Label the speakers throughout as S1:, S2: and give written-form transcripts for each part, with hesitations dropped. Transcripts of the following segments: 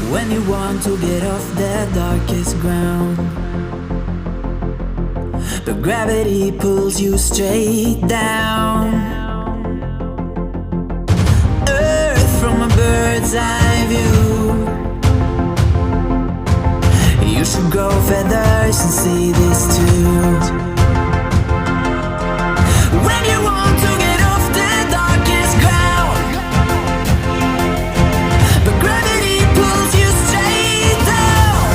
S1: When you want to get off the darkest ground, but gravity pulls you straight down. Earth from a bird's eye view. You should grow feathers and see this too. When you want to get off the darkest ground, but gravity pulls you straight down.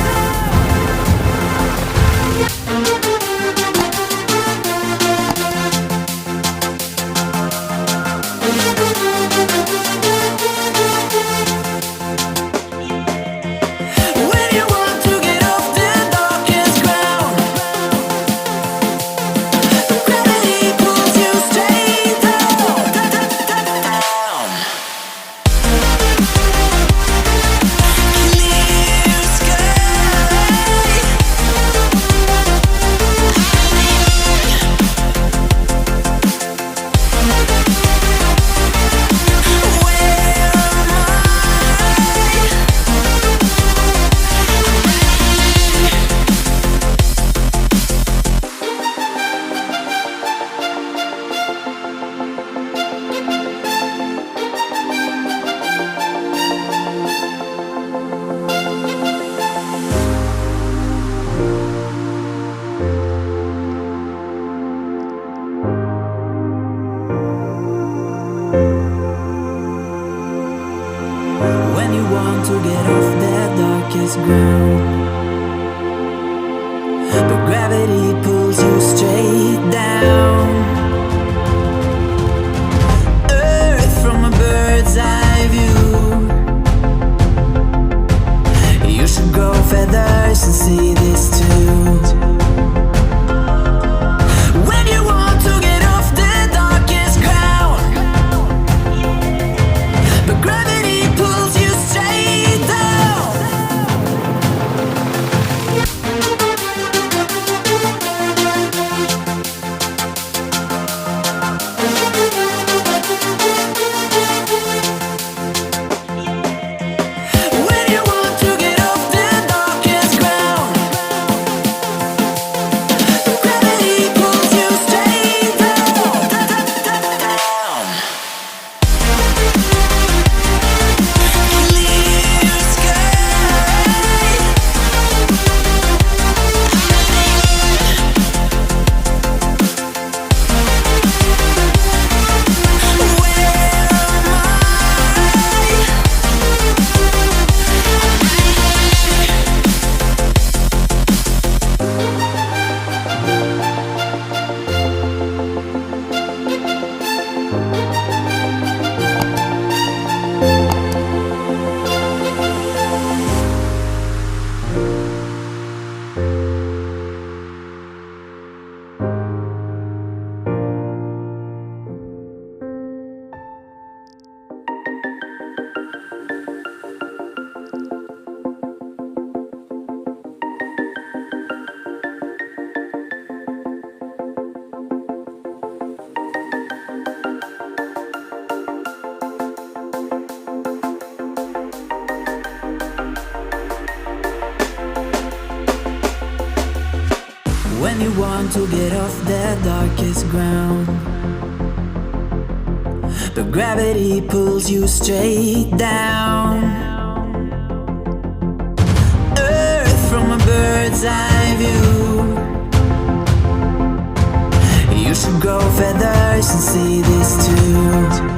S1: When you want to get off the darkest ground, but gravity pulls you straight down. Clear sky. When you want to get off the darkest ground, but gravity pulls you straight down. Earth from a bird's eye view. You should grow feathers and see this too. When you want to get off the darkest ground, but gravity pulls you straight down. When you want to get off the darkest ground, but gravity pulls you straight down. Clear sky. When you want to get off the darkest ground, but gravity pulls you straight down. Earth from a bird's eye view. You should grow feathers and see this too.